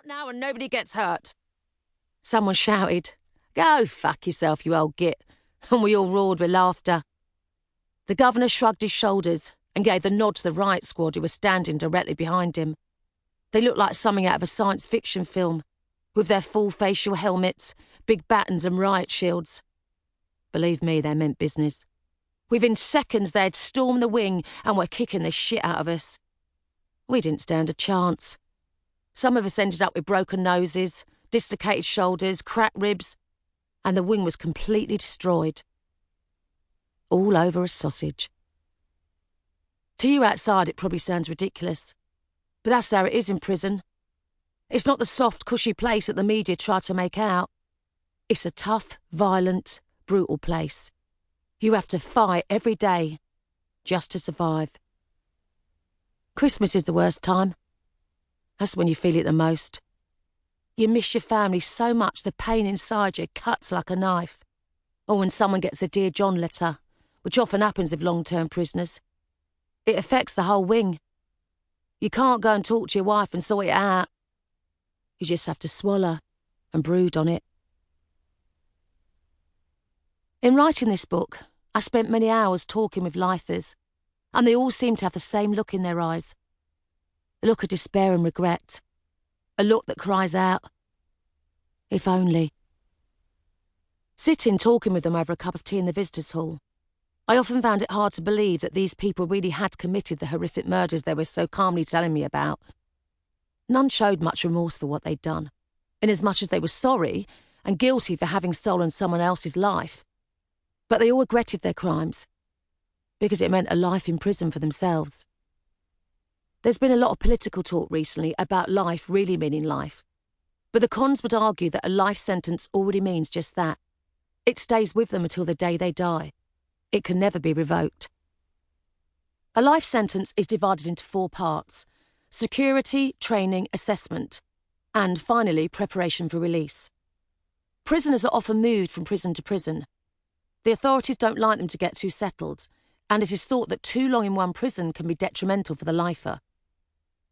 out now and nobody gets hurt." Someone shouted, "Go fuck yourself, you old git," and we all roared with laughter. The governor shrugged his shoulders and gave the nod to the riot squad who were standing directly behind him. They looked like something out of a science fiction film, with their full facial helmets, big batons and riot shields. Believe me, they meant business. Within seconds they had stormed the wing and were kicking the shit out of us. We didn't stand a chance. Some of us ended up with broken noses, dislocated shoulders, cracked ribs, and the wing was completely destroyed. All over a sausage. To you outside it probably sounds ridiculous, but that's how it is in prison. It's not the soft, cushy place that the media try to make out. It's a tough, violent, brutal place. You have to fight every day just to survive. Christmas is the worst time. That's when you feel it the most. You miss your family so much the pain inside you cuts like a knife. Or when someone gets a Dear John letter, which often happens with long-term prisoners. It affects the whole wing. You can't go and talk to your wife and sort it out. You just have to swallow and brood on it. In writing this book, I spent many hours talking with lifers, and they all seemed to have the same look in their eyes. A look of despair and regret. A look that cries out, "If only." Sitting talking with them over a cup of tea in the visitors' hall, I often found it hard to believe that these people really had committed the horrific murders they were so calmly telling me about. None showed much remorse for what they'd done, inasmuch as they were sorry and guilty for having stolen someone else's life. But they all regretted their crimes, because it meant a life in prison for themselves. There's been a lot of political talk recently about life really meaning life, but the cons would argue that a life sentence already means just that. It stays with them until the day they die. It can never be revoked. A life sentence is divided into 4 parts: security, training, assessment, and finally, preparation for release. Prisoners are often moved from prison to prison. The authorities don't like them to get too settled, and it is thought that too long in one prison can be detrimental for the lifer.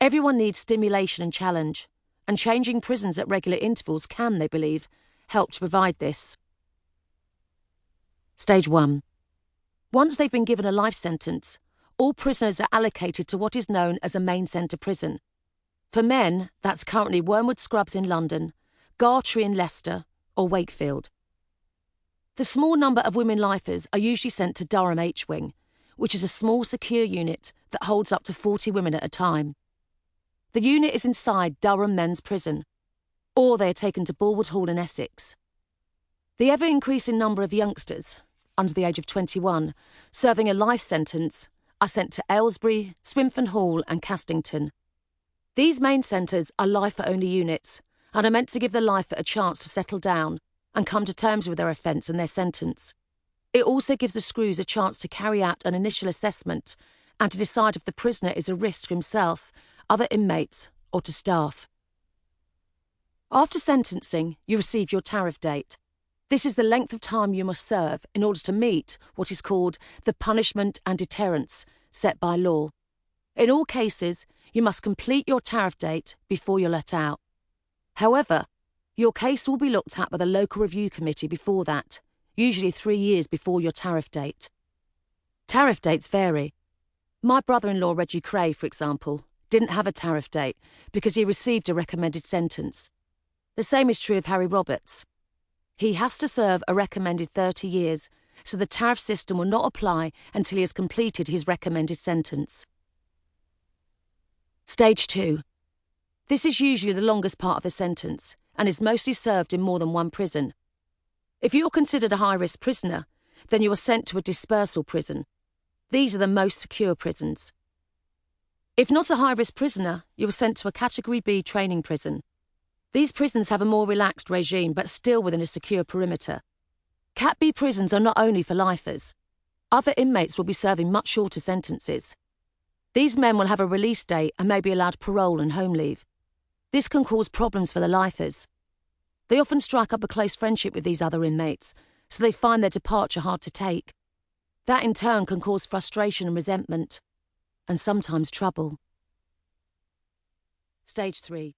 Everyone needs stimulation and challenge, and changing prisons at regular intervals can, they believe, help to provide this. Stage 1. Once they've been given a life sentence, all prisoners are allocated to what is known as a main centre prison. For men, that's currently Wormwood Scrubs in London, Gartree in Leicester, or Wakefield. The small number of women lifers are usually sent to Durham H-Wing, which is a small secure unit that holds up to 40 women at a time. The unit is inside Durham Men's Prison, or they are taken to Bulwood Hall in Essex. The ever-increasing number of youngsters, under the age of 21, serving a life sentence, are sent to Aylesbury, Swinfen Hall and Castington. These main centres are lifer-only units and are meant to give the lifer a chance to settle down and come to terms with their offence and their sentence. It also gives the screws a chance to carry out an initial assessment and to decide if the prisoner is a risk to himself, other inmates, or to staff. After sentencing, you receive your tariff date. This is the length of time you must serve in order to meet what is called the punishment and deterrence set by law. In all cases, you must complete your tariff date before you're let out. However, your case will be looked at by the local review committee before that, usually 3 years before your tariff date. Tariff dates vary. My brother-in-law, Ronnie Kray, for example, didn't have a tariff date because he received a recommended sentence. The same is true of Harry Roberts. He has to serve a recommended 30 years, so the tariff system will not apply until he has completed his recommended sentence. Stage 2. This is usually the longest part of the sentence and is mostly served in more than one prison. If you are considered a high-risk prisoner, then you are sent to a dispersal prison. These are the most secure prisons. If not a high-risk prisoner, you are sent to a Category B training prison. These prisons have a more relaxed regime, but still within a secure perimeter. Cat B prisons are not only for lifers. Other inmates will be serving much shorter sentences. These men will have a release date and may be allowed parole and home leave. This can cause problems for the lifers. They often strike up a close friendship with these other inmates, so they find their departure hard to take. That in turn can cause frustration and resentment, and sometimes trouble. Stage 3.